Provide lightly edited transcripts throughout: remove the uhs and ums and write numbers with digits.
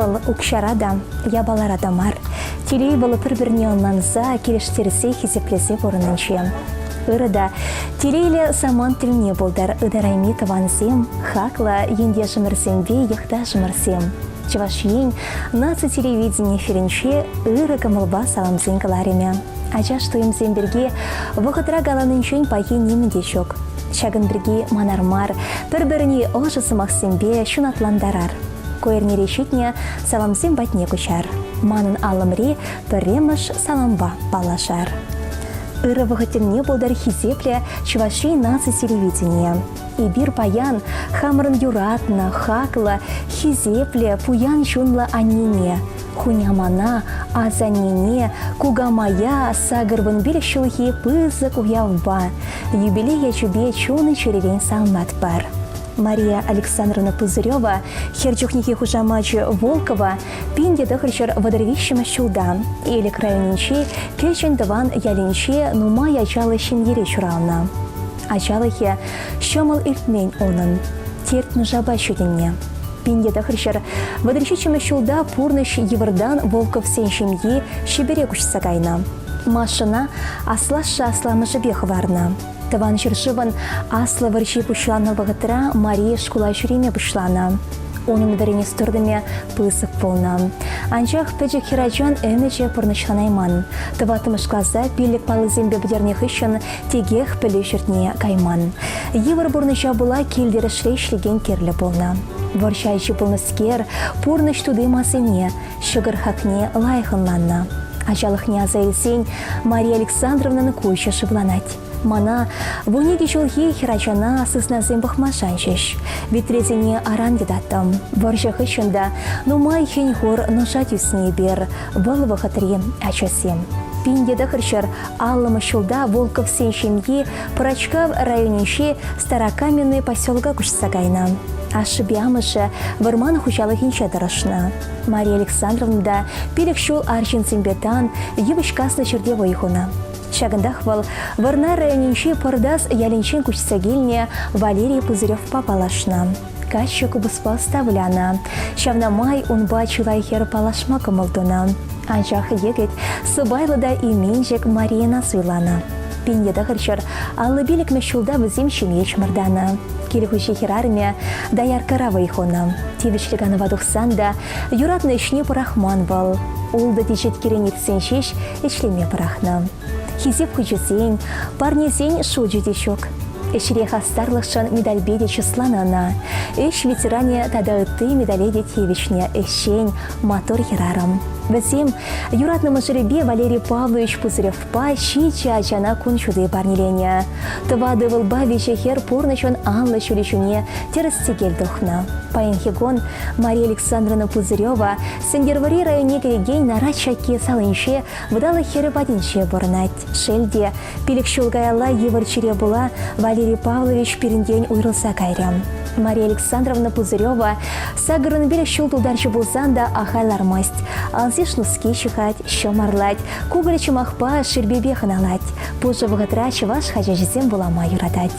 вал укшарада, ябаларада мар. Телей валы бір-біріне онланса, келештерісе хезеплесе борынынче. Ырыда, телейлі саман тіліне болдар, ыдарайми таванзем, хакла, енде жымырсембе, яхта жымырсем. Чевашиен, наци телевидение ференче, ыры камылба саламзен калареме. Ача штуемзен берге, вғытра галанынчен пайе немінде шок. Шагын бірге манармар, бір-біріне олжысы мақсембе шунатландарар. Койерне решитне саламзен батне күшар. Манын алымре піремыш саламба балашар. Ыры вғытырне болдар хизепле чуваши наци телевидение. И бир паян хамрын юратна, хакла, хизепле, пуян чунла аннине. Хунямана, азанине, кугамая, сагырбын бир шулхи пызык уявба. Юбилея чубе чуны черевень салмат бар. Мария Александровна Пузырева, херчухники хужамачи Волкова, пинде дохричар водорвищема щулда, или крайничи, кечен даван ялинчи, нума ячалы шиньере чурална. Ачалыхе, щомыл иртмень онын, терт нужаба щуденне. Пинде дохричар водорвищема щулда пурныш евардан Волков сен шимьи щебере кучсагайна. Машина аслаша асламыжы бехварна. Таван чершиван асла варчи пушлана вагатра Мария школа чуриме пушлана. Onun дарине стурдыме пысык полна. Анчах педжик хираджан эмече порнычланайман. Таватымышклаза пилік палызембе бдернех ищен тегех пелешертне кайман. Евар бурныча була килдері шлейшлеген керлі полна. Варчайчы полныскер пурныч туды масыне, шығыр хакне лайхынланна. Ачалыхне азайлсень Мария Александровнаны куйча шывланать. Мана вуниги чулхи хирачана сысназым бахмашанчыш. Витрезине аран едаттым. Варжах ищында нумай хеньхор нушат юсне бер. Вал вахатри ачасем. Пинде дахыршар аллама шулда Волков сен шемьи Прачкав районенче Старокаменный поселка кушсагайна. Ашыбиамышы варман хучалы хинча дарашна. Мария Александровна да пилек шул арчинцембетан евышкаслы черде вайхуна. Шагындах вал варна районенче пардас ялинчен кучсагильне Валерий Пузырев папалашна. Качу кубуспал ставляна. Шавна май унба чулайхер палашма камылдуна. Анчах егет сыбайлы да именжек Мария насуйлана. Пинде дахырчар аллы билік мешулда візем шемеч мырдана. Келихучи херармия даяр каравайхона. Тивичлиганы вадухсан да юратны ишне парахман вал. Улды течет керенетсен шеш ичлеме парахна. Хизеп хучусень, парнезень шуджудешок. Эшре хастарлықшын медальбеде чысланана. Эш ветеране тадауты медаледе тевичне эшень мотор херарам. Візем юратнымы жыребе Валерий Павлович Пузыревпа щича ачана кунчуды парнилене. Тывады вылба вечехер порнычон анлы чулечуне терістегел дохна. Паенхегон Мария Александровна Пузырева Сендервари районе керегень нара чаке салынче выдалы хері бадинче борнать. Шельде пилік шулгайла еварчире була Валерий Павлович періндень уйрылса кайрям. Мария Александровна Пузырева сагырын берек шултулдарчы болсан да ахайлармасть. Алзиш нуски чихать, щомарлать, кугрычы махпа шербебе хыналать. Позже вғытра чываш хажажизем булама юрадать.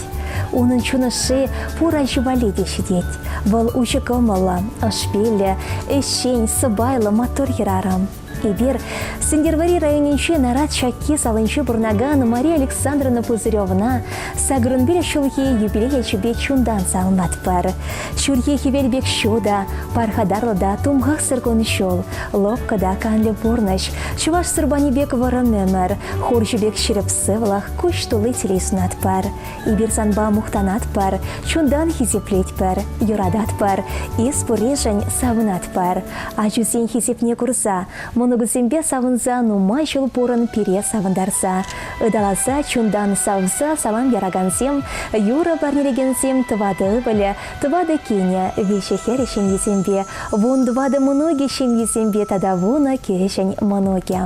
Унын чунышы пура жываледе шидеть. Вал учы кымылы, ашпелі, эшень, сыбайлы, мотор херарам. Ибер Сендервари районенче нарад чакки салынчы бурнаган Мария Александровна Пузыревна сагрын бере шулхи юбилея чебе чундан салмат пар. Шурхи хивельбек щуда, пархадарлы да тумгах сыргон шол, лопка да канле порныш, чуваш сырбанибек варыннымыр, хоржубек ширып сывлах куш тулы телесунат пар. Ибер санба мухтанат пар, чундан хизеплеть пар, юрадат пар, испурежень савынат пар. Ачусень хизепне курса, Моногусембе савынза нумай жыл порын пере савындарса. Ыдаласа чундан савса салам ярагансем, юра барнерегенсем тывады ывыле, тывады кене, вешехер ешен есембе, вон двады многи шем есембе тада вона керешен многи.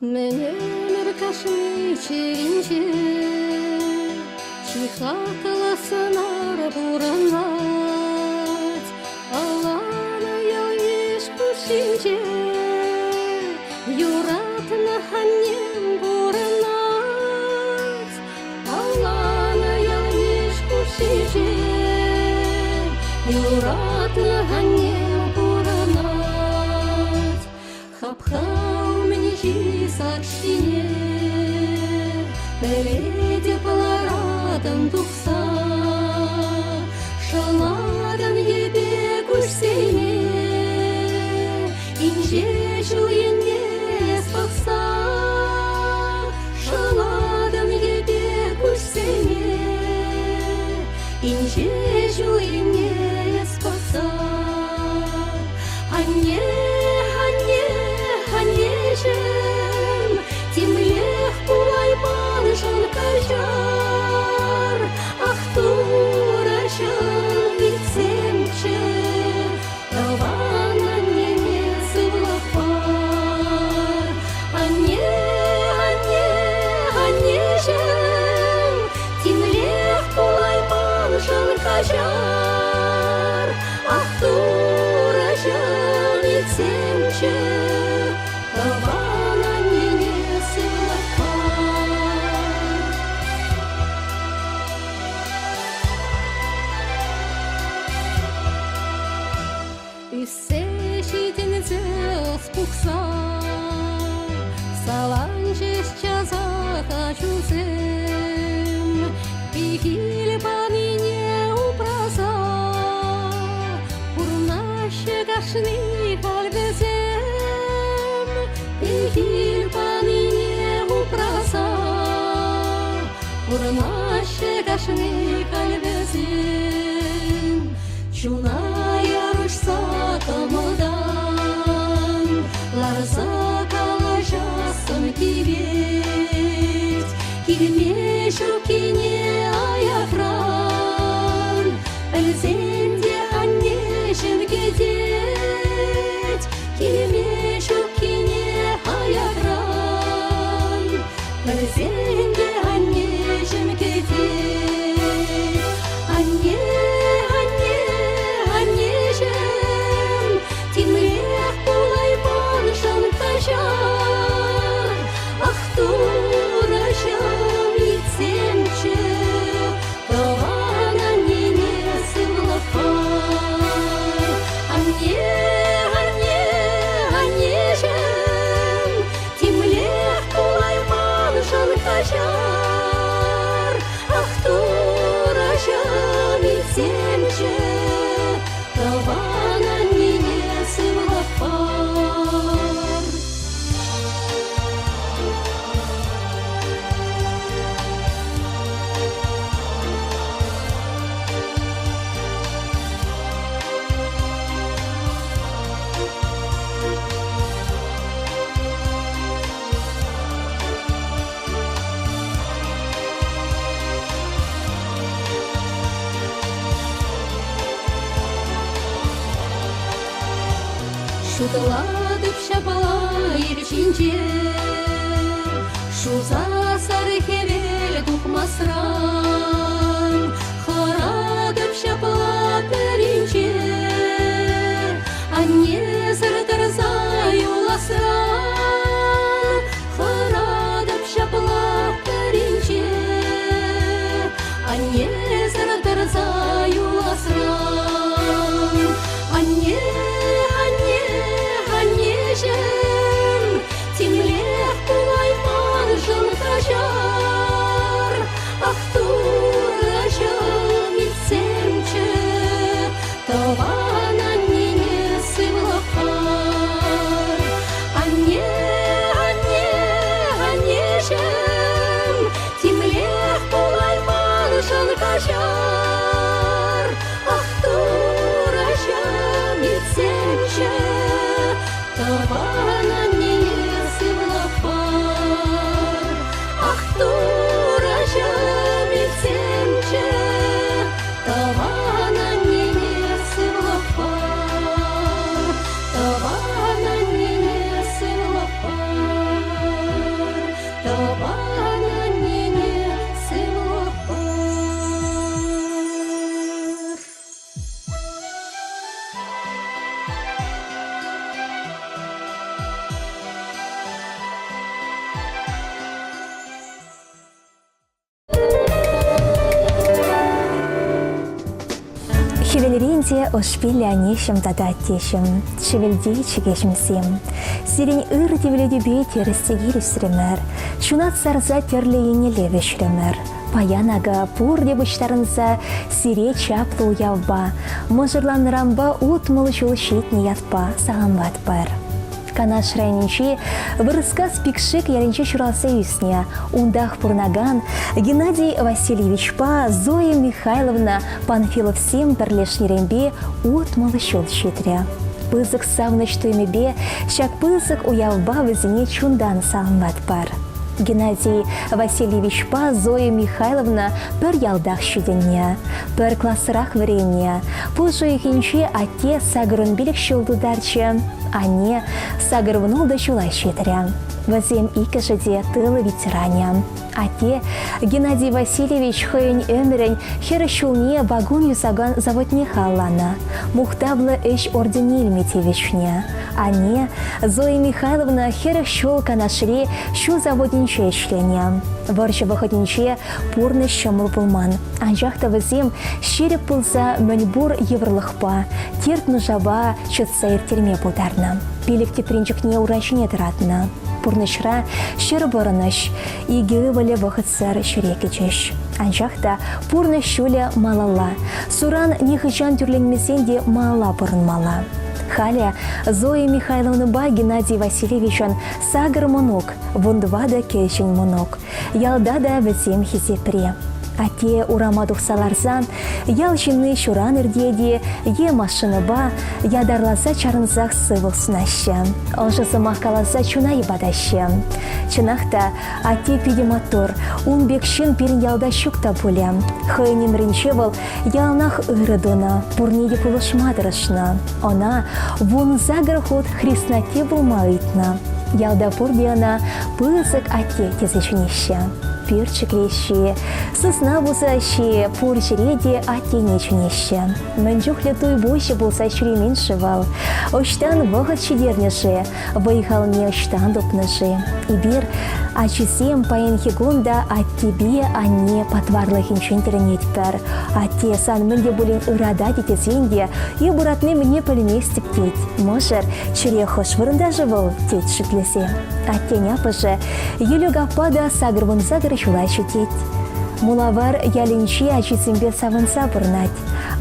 Менелер кашми черинче, чиха каласынар буранлать, алана ялеш кушинче, юратна ханнем буранлать, алана ялеш кушинче, юратна ханнем буранлать. Инже жуйне спаса, шаладым ебе күрсене. Инже жуйне спаса, анне, анне, аннежем, темлех пулайман жан кажар, ах турашан вицемче, тавана неме сывлапар, анне, анне, аннежем, темлех пулайман жан кажар, ах турашан вицемче, тавана неме сывлапар. Үссе шитензе спукса, саланжеш чаза качузем, бигил панине упраза, урнаще гашни калбезем, бигил панине упраза, урнаще гашни калбезем, чуная рушса камадан, ларза калажасын кибет, килме шукине аякран, әлзенде аннежем кедет, килме шукине аякран, әлзенде аннежем кедет, анне, анне, аннежем, тимлех пулайман жан кажар, ах турашам ицемче, тавана неме сывлапар, анне, анне, аннежем, тимлех пулайман жан кажар, ах турашам ицемче, тавана неме сывлапар. Шутладып шапала ирчинче, шуза сары хевел тухмасран, харадып шапала перинче, анне сыртырза юласран, харадып шапала перинче, анне сыртырза юласран, анне, аннежем, темлех пулайман жан кажар, ах турашам ицемче, тавана неме сывлапар, анне, анне, аннежем, темлех пулайман жан кажар, ах турашам ицемче, тавана неме сывлапар, ах турашам ицемче, тавана неме сывлапар, тавана неме сывлапар, тавана неме сывлапар. Шевелеринде ошпилля нешем тада тешем, шевелде чегешмсем. Сирень ыр девледебе терестеги үсремер, шунат сарза терлейіне левешремер. Паянага пур дебыштарынса сире чаплы уявба, мұжырланырамба утмылы жол шетне ятпа сағамбат бар. канаш районинче вырыскас пикшик яринче чуралса юсне. Ундах пурнаган Геннадий Васильевич па Зоя Михайловна Панфилов сем перлешнерембе ут малышол щитря. Пызык савныч туймебе, щак пызык уявба візіне чундан салынбат пар. Геннадий Васильевич па Зоя Михайловна пір ялдах шүденне, пір классырах віренне. Пұлжу екінші атте сағырын білік шолдударчы, ане сағыр да шулай шетря. Вазем икішіде тылы ветеране. Ате Геннадий Васильевич хойын өмірін хері шулне вагон юсаган заводне халлана. Мухтаблы эш орденель метевичне. Ане Зоя Михайловна хері шул канашре шу заводниче ішлене. Варчы выходниче пурны шамыл пулман. Анжақта вазем шереп пулса мөнбур еврлықпа. Тертны жаба чөтса ертерме пулдарна. Пелікте тринчікне урачыне тұратына. Пурнышра шыр бұрыныш, игі вілі вғытсыр шүрекечеш. Анжақта пурны шулі малала. Суран нехычан түрленмесенде мала бұрынмала. Халя Зоя Михайловна ба Геннадий Васильевичан сагыр монок, вундвада кешін монок. Ялдада візем хизепре. Ате урама тухсаларзан, ял жины шуран ирдеде, е машины ба, ядарласа чарынзақ сывыл сынашы. Олжысы мақаласа чуна ебадашы. Чынақта ате педематор, унбекшін перін ялда шукта пуле. Хойнем ринчевыл ялнах ырыдуна, пурнеде пулышмадырышна. Она вун загыр худ хрисноте булмаитна. Ялда пурдиана пызык ате тезечнеще. Пирчик лещи, сосна бусащи, пурчереде аттенечнеще. Мэнджухля туй бойше булса чуременшевал. Оштан вогат чедернеше, выехал не оштан допнеше. Ибир, ачисем паенхигунда от тебе, а не потварлых инчентернеть пер. Атте сан мэнде булин урадати тезенде, и буратны мне полеместик теть. Мошер, черехош вырында живол, теть шитлесе. Атте няпыше, елюга пада сагрвын загр чулай шутеть. Мулавар ялинче ачисембе савынса бұрнать.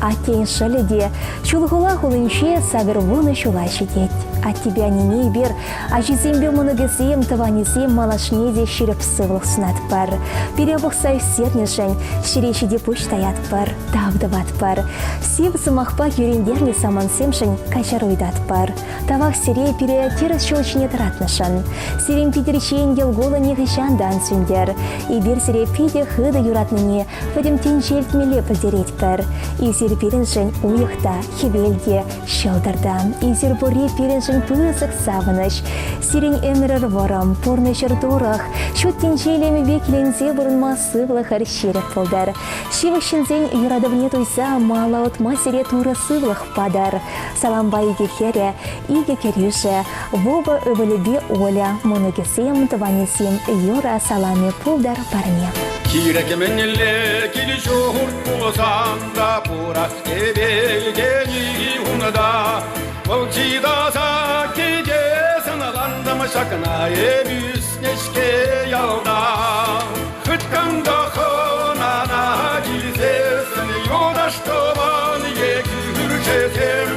Аттен шыледе, чулғыла хулынче сагрвыны чулай шутеть. От тебя не бер, ачисембе многосем таванисем малашнеде ширеп сывлық сынат пар. Перебықсай сернешен, ширешеде пуш таят пар, тавдыват пар. Сев сымақпа юрендерли самансемшен качаруйдат пар. Тавақ сире пере терес шолчне таратнышын. Сирен питерчен елголы нехышандан сүндер. И бер сире пиде хыды юратныне, вадим тенчелтмеле подереть пар. И сир переншен уйықта, хевелде, шылдарда. И сир боре переншен пызык савыныш. Сирен эмірір ворам, порны шырдурах, шут тенчелеми беклензе бұрынма сывлық аршерек полдар. Шивықшынзен юрадывне туйса, мала отма сире туры сывлық падар. Саламбай гехере, иге керюше, воба өвілібе оля, моногесем, таванесем, юра саламе пулдар парне. Кирекеменеле килишур пулсанда пурах тебелгени унада волчидаса кеде саналандам шакна эбюснешке ялда хытканда хонана дилсесен юдаштован екүрчесем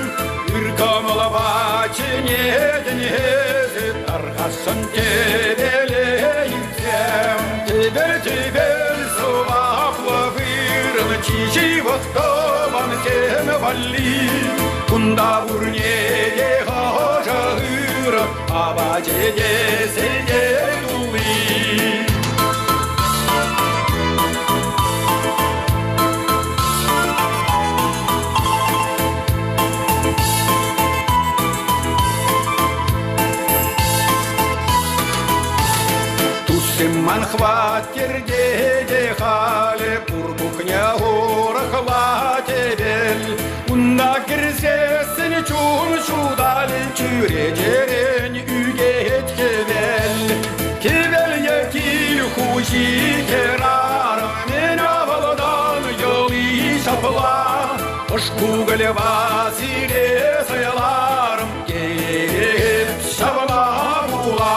үркамалава ченеденезе тархасын тебеле юрсем тебел чичивот томан тем вали кунда бурне хожа ыра абаче деседе дуи тусеман хватерде хале пурбукня хватебел унда кирсесин чун чудалин чүредерен үгет кевел екил хужи керар мен авалдан йоли шапла ошкугалева сире саяларым кеп шабла була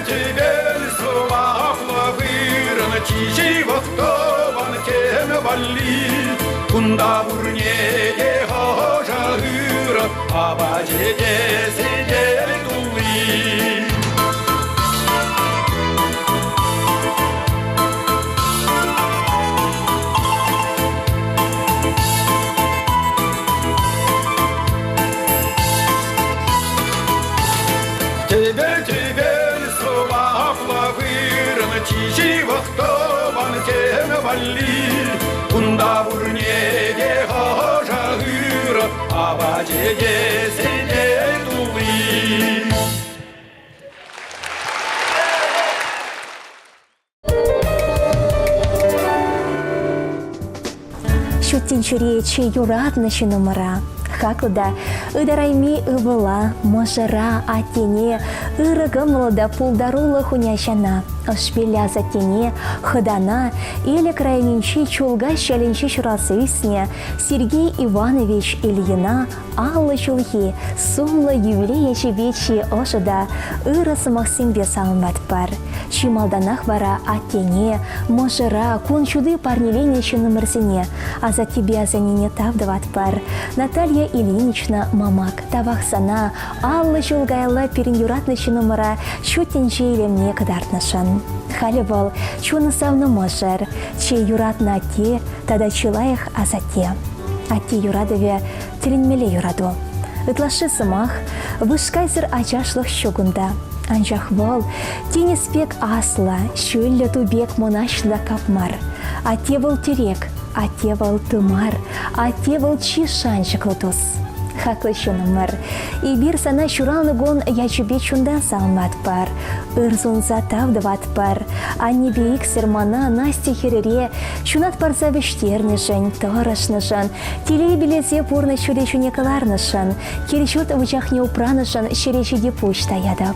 тебел сувахла вырна чичивот томан тем вали кунда бурне хожа ыра абаче деседе Тебе сұлақлағырын тиші вақтабан тені валли. Күнда бұрнеге қажағыры абажеге сене тұлы. Шуттинчурече юратныши номера. Хакуда ыдарайми ывыла, можыра атене, ырыгымлыда пулдарула хуняшана, ышпиля затене, хыдана, или крайнинчи чулга щаленчи чурасысне, Сергей Иванович Ильина, Алла чулхи, сумла ювелея чебечи ошыда, ырысы Максимбе салмат пар. Чималданах вара атене, можыра, кун чуды парнеленечи номерсене, а за тебя за нине тавдават пар. Наталья Ильинична мамак тавахсана, Алла чулгайла перенюратнычы номера чутенче илемне кадартнышын. Халевал чуны савны можыр, че юратна ате, тада чилаях азате. Ате юрадове тіленмеле юраду. Ытлашы сымах, вышкайзыр ачашлық щугунда. Анжақ вол, тенеспек асла, шөлі тубек монашла капмар. Ате вол терек, ате вол тымар, ате вол чишанчық лотос. Хаклы чунымыр. И бир сана чуралны гон ячубе чундан салмат пар. Ырзунза тавдыват пар. А небе иксермана Настя херере чунат парза вештернышын, торышнышын. Телей билесе пурны чуде чунекаларнышын. Керечут вычахне упранышын шеречи депучта ядап.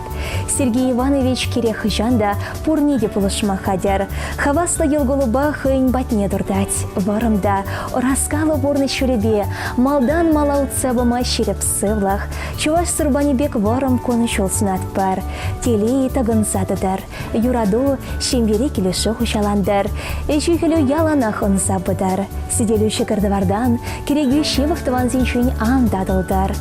Сергей Иванович керех жанда пурни депулышма хадер. Хавасла елголуба хынь батне дурдать. Варымда раскалы пурны чуребе. Малдан малаутса шереп сывлах, чуваш сырбанебек варым коны чолсынат пар. Телей тагынсадыдар, юраду шембери келеші хушаландар, эчүйхелю яланах онсабыдар. Сиделю шекардывардан, керегі шевақтыван зенчуін андадылдар.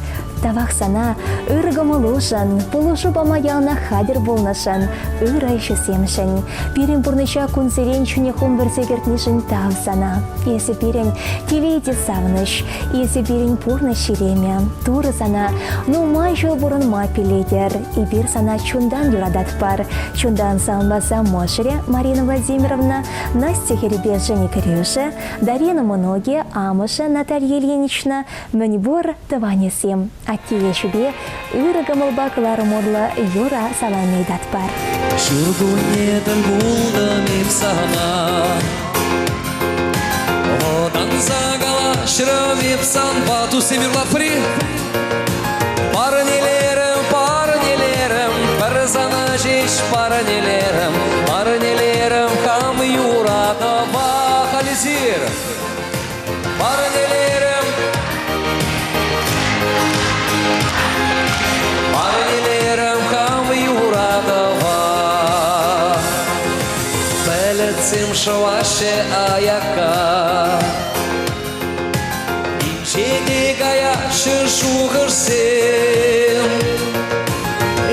Тавах сана ыргымылушын, пулушу бама ялна хадер болнышын, ырайшы семшін. Пирен бұрныча күнсерен чүнехун бірзегертнішін тав сана. Есі пирен телейде савныш, есі пирен пурны шереме. Туры сана, ну май жыл бұрын ма пиледер. И бир сана чундан юрадат пар. Чундан салмаса мошере Марина Владимировна, Настя Херебе Жени Кирюша, Дарина Моноге, Амыша Наталья Ильинична, Мөнибор Таванесем. Аттие шубе ырыгымылба кыларымодлы юра саламейдат пар. Шургунеден булдым ипсана, одан загала шырым ипсан бату семирлапри. Парнелерім, парнелерім, бір зана жеш парнелерім, парнелерім хам юрадова хализир. Парнелерім, Парнелерім хам юрадова. Пелецим шоваше аяка, İçeri gayaşı şuğırsın.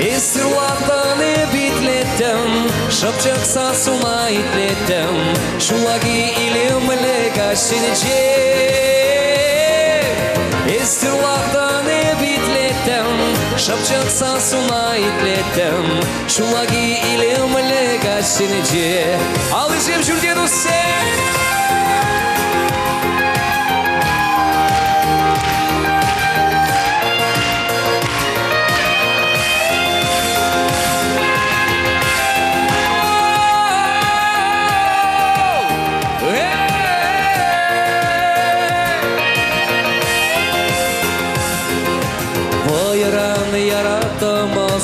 Esirlardan bitledim, şapçaksa suna itledim. Şulagi ilimle gaşince. Esirlardan bitledim, şapçaksa suna itledim. Şulagi ilimle gaşince. Alışım şurden sen.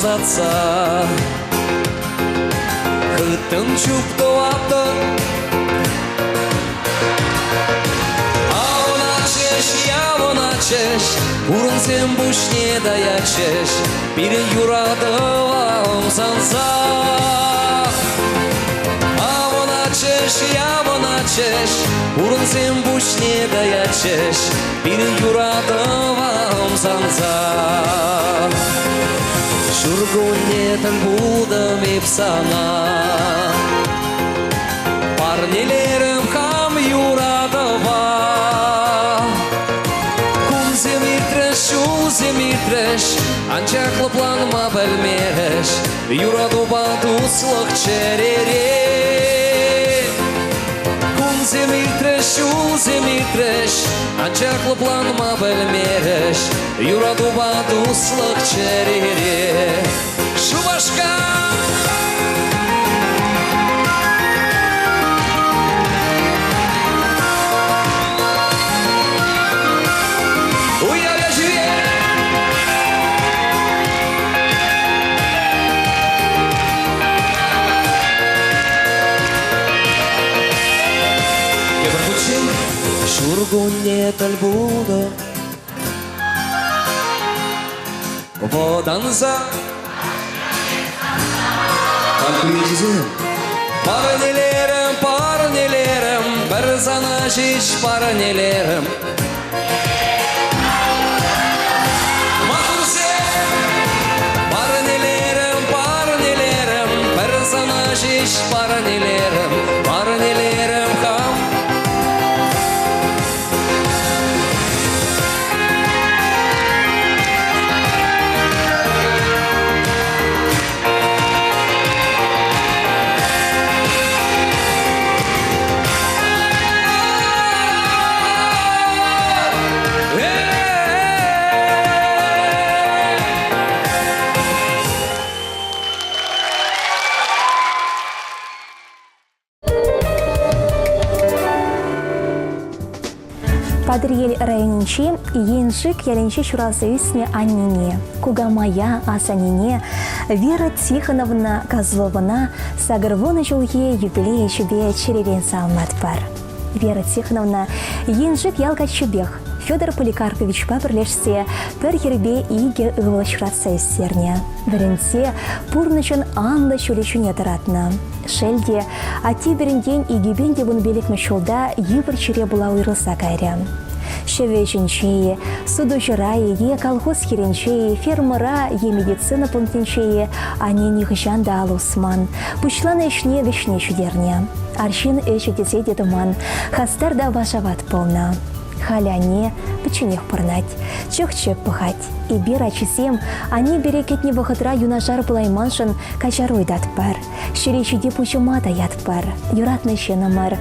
Atsa Hıttın çuptu attın Avna çeş, yavna çeş Urun sen buş ne daya çeş Bir yuradı vam sansa Avna çeş, yavna çeş Urun sen buş ne daya çeş Bir yuradı vam sansa Şurguneten buldum ipsana Parnelerim ham yuradova Kun zemirtreş, u zemirtreş анча қылпланма білмеш, юраду бадуслық черере. Кун земитреш, ул земитреш, анча қылпланма білмеш, юраду бадуслық черере. Шубашка! Шургуне тальбуда Воданза Парнелерім, парнелерім Бір зана жич парнелерім Матурсе Парнелерім, парнелерім Бір зана жич парнелерім Парнелерім хам Падырел районинче еншик яленче чурасы үсне аннине, Кугамая асанине, Вера Тихоновна Козловна сагырвоны жолге юбилей чубе черерен салмат бар. Вера Тихоновна еншик ялга чубех, Федор Поликарпович пабірлешсе пір ербе иге ұғылы чуратса үстерне. Бірінсе пурнычын анлы чулечуне таратны. Шелде, ати бірінден игебенде бұн белік мүшілда евір чире була ұйрылса кайры. Шевеченчее, суду жырае, колхоз херенчее, фермера, медицина пунктенчее, ане нихжан да алусман. Пучлан эшне вишне чудерне. Аршин эші десе дедуман, хастар да вашават полна. Халяне, печенех пырнать, чөх-чök пыхать. И бира чесем, они берекетне вахытра юнажар булайманшын качаруй датпар. Шеречиде пучыма даятпар, юратны шенамар.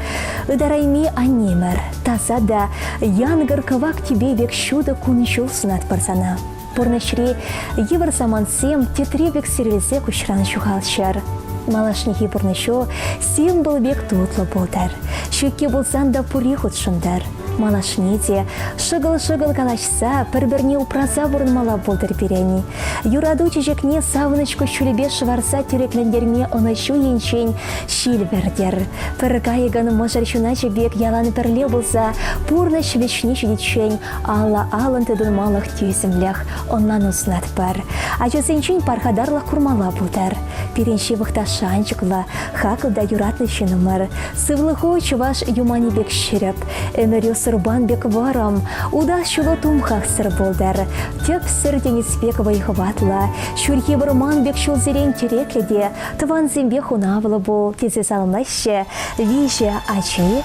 Ыдарайми аннемер, таза да янгыр кывак тебе век шуда кунчул сунат парсана. Порнашре евр самансем тетребек сервизе кучран шухалчар. Малашнихи порнашо сем был бек тутлы болдар. Шекке болсан да пури худшындар. Малашнете, шыгыл-шыгыл калашса, пір-бірне упраза бұрынмала болдыр берені. Юраду чечекне савынычку шүлебе шыварса тереклендерме онышу енчен шил бердер. Пір кайыган мұжаршуна жебек ялан пірле болса, пурны швечне чудечен, алла-алын тыдын малық түйсімлях, онлан уснат бар. Ачасенчен пархадарлық курмала болдар. Перенші вықта шанчықла, хақылда юратны шынымыр. Сывлығы чываш юмани бек шеріп, өмірі сырбан бек варам, уда шулы тумхақ сыр болдар. Теп сыр денеспек вайхыватла, шүрхе бұрман бек шул зерен терекледе, тыван зембек унавылы бол, тезе салымлайшы, виже ачы.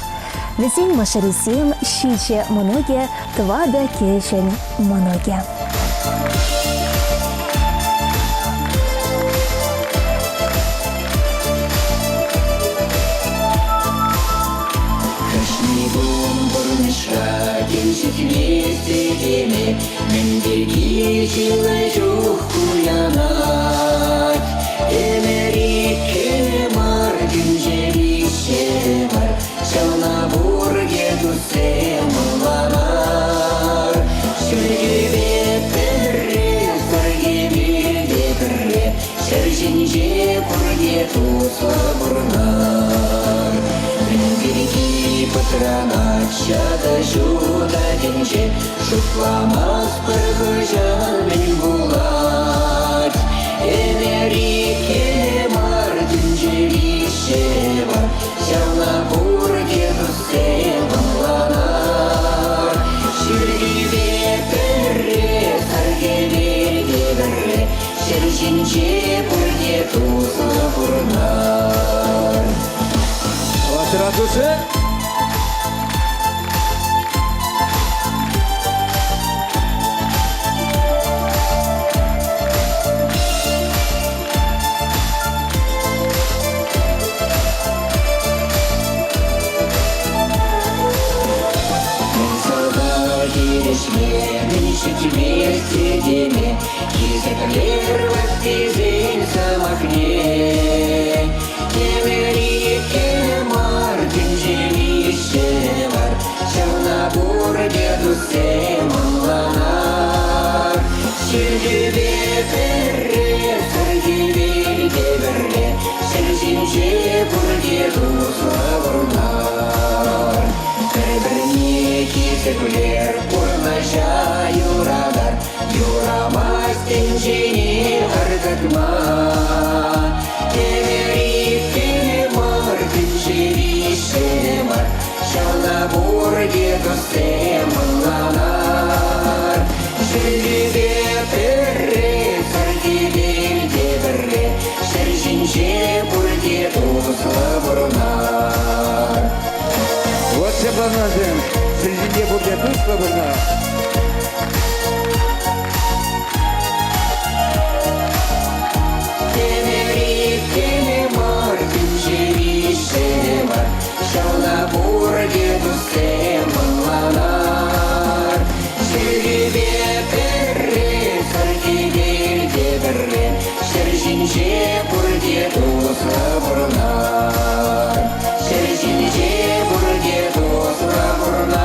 Візен машарисем, шиже мұноге, твада кешен мұноге. Вместе деме, мендеги жылы жоқ куянат. Эмери кемар, гүнжери шемар, жана бурге дусе мыланар. Шүрге бетірре, сырге берге бірре, шәржінже бурге тусы бұрнар. Мендеги патранат, шада жуда денже, шутламас пырғыжан мен булат. Эмери кемар, дүнжери шевар, жана бурге дусе мыланар. Шүрге бетірре, сарге берге бірре, шәржінже бурге тусы бұрнар. Латератусы? Выставлено. Темер, Günceğişemar, Şalabur gedusem alanar. Şeribe perre, sargibe deberre, Şerjince burge dosra burnar. Şerjince burge dosra burnar.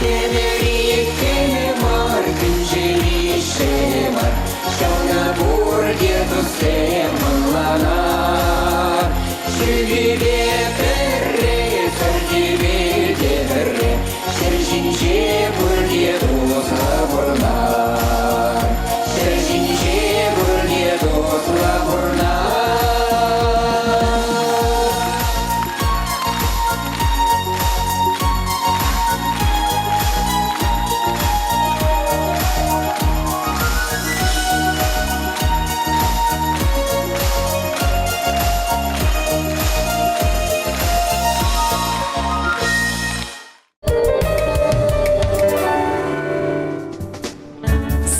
Темер, Günceğişemar, Şalabur gedusem alanar. Şeribe perre, sargibe deberre, Şerjince burge dosra burnar. Şerjince burge dosra burnar.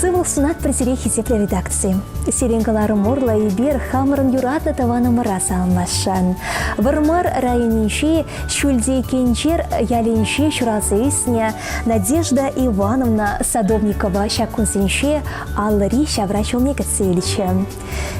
Сывыл сунат пресере хизепле редакции. Серенгалары морла и бер хамырын юратны таваны мыраса алмашан. Вармар районинчи шульде кенчер ялинчи шуразыйсне Надежда Ивановна Садовникова шакунсенче аллари шаврачулне кацеличе.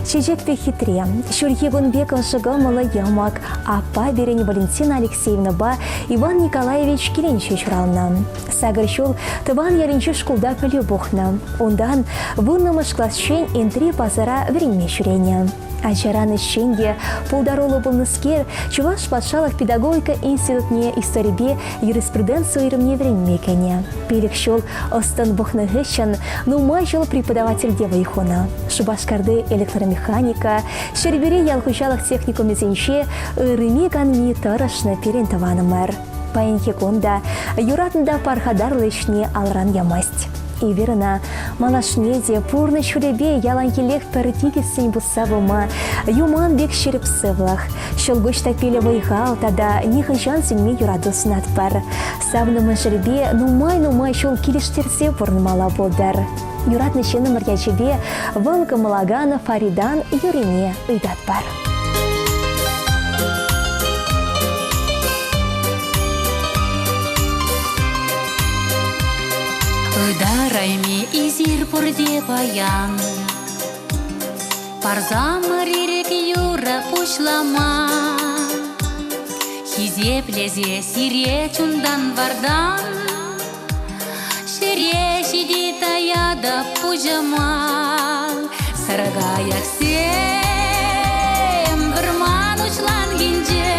Чежекпе хитре. Шурьегун бекон шагамала ямак, апа берени Валентина Алексеевна ба Иван Николаевич Киренче шурална. Сагарчул тыван ялинчи шкулда пелюбухна. Ондан вуннамыш классчен интри пазара время шурене. Ачараны щенге полдаролы болныскер Чуваш патшалық педагогика институтне историбе юриспруденцию ирымне времекене. Пелек шол остан бухнығышын нумай жол преподаватель дева ихона. Шубашкарды электромеханика, шербере ялхучалық технику мезенше ырыме ганми тарашны перентаванымыр. Паенхе конда юратында пархадарлы ішне алран ямасть. И верно, малашнеде пурны шуребе яланкелек перетикесень буссавыма, юман бек шерепсывлах. Шолгоч тапеле вайгал, тада ниханчан сенме юрадуснат пар. Савнымы шеребе нумай шол килештерсе пурнымала болдар. Юратны шены мырячебе Волга Малагана Фаридан юрине ыйдат пар. Ыдарайме изир пурде баян, Парзамыр ирек юра пушлама. Хизе плезе сире чундан вардан, Шере шиди таяда пужама. Саргаяк сем вырман учлан гинже,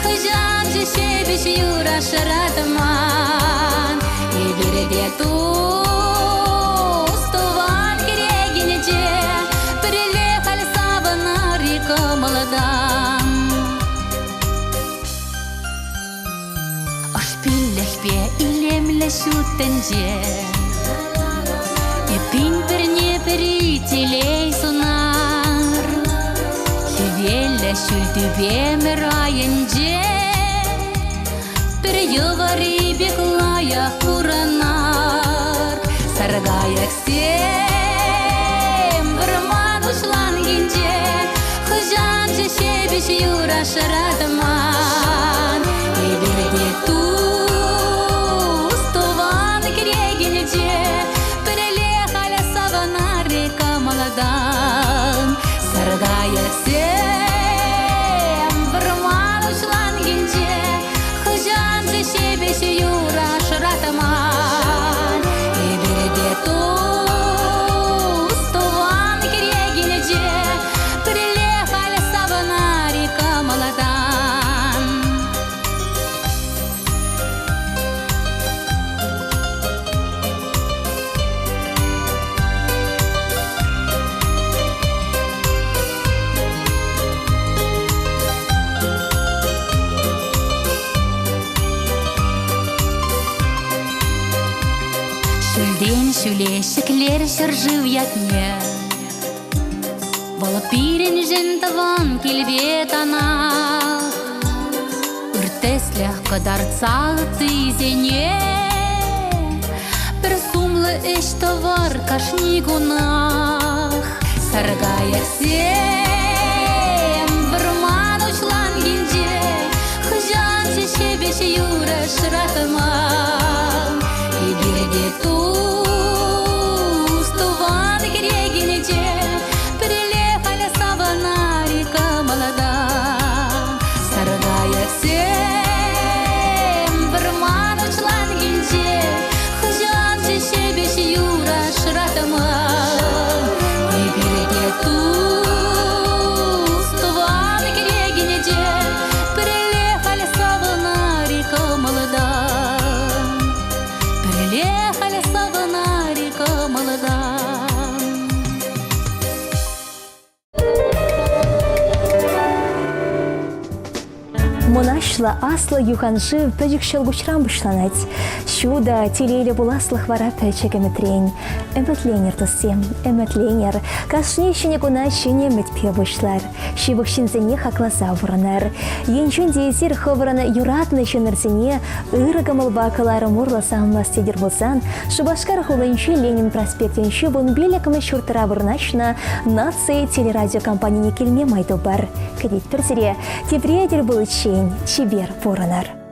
Хыжан же шебеш юра шаратман. И береге тустуван керегинеже, Прилехал савана река молодан. Аш пиллехпе илемле шутенже, И пин перне перителей сунар. Хивелле шультюбе мераенже, Переговори беглая уранар. Саргаяк сем вырман ушлан гинже, Хыжан же шебеш юра шаратман. И береге тустуван керегинеже, Перелехала савана река молодан. Саргаяк сем вырман ушлан гинже, Хыжан же шебеш юра шаратман. И береге тустуван керегинеже, Прилехала савана река молодан. Шүлден шүлешіклер шыржыв ятне. Болып пирен жын таван келбет ана. Үртеслях кадарца тызене. Бір сумлы эш товар кашни гунах. Саргая сем вырман учлан гинже. Хыжан шебеш юра шыратыман. И бирде туз туван керегенеже. Прилепали савана река молода. Саргая сем вырман учлан гинже. Хыжан шебеш юра шыратыман. И бирде туз туван керегенеже. Прилепали савана река молода. Прилепали савана река молода. Монашла асла юханжы пөжік шылгучран бұшланать. Шуда телейлі бұласлық вара пөчігі мүтрен. Үмітленер тұсем, үмітленер. Кашны ішіне күна шыне мүтпе бұшлар. Шибық шынзіне хақласа бұрынар. Еншін дейсер хывыраны юратны шынырзіне ұрығымыл бақылары мұрласам мастедер болсан, Шубашкар хулыншы Ленин проспектенші бұн белекімі шүртіра бұрнашына нация телерадиокомпанияне келме майды бар. Кәдет бірзіре, тепредер бұл ішен чебер бұрынар.